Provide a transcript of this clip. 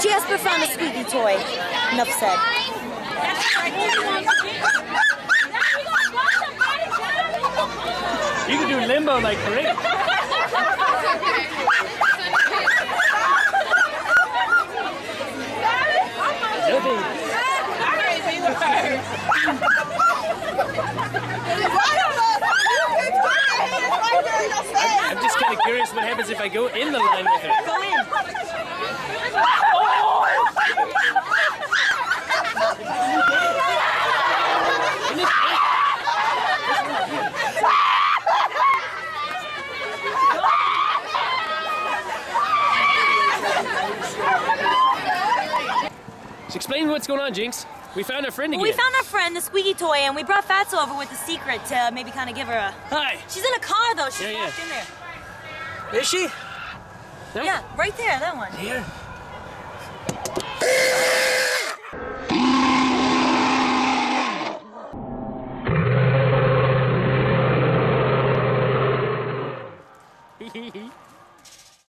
Jasper found a squeaky toy. Enough said. You can do limbo like Rick. I'm just kind of curious what happens if I go in the line with her. Go in. So explain what's going on, Jynx. We found our friend again. Well, we found our friend, the squeaky toy, and we brought Fatso over with a secret to maybe kind of give her a... Hi. She's in a car, though. She's walked in there. Is she? No? Yeah, right there, that one. Here. Hee hee hee.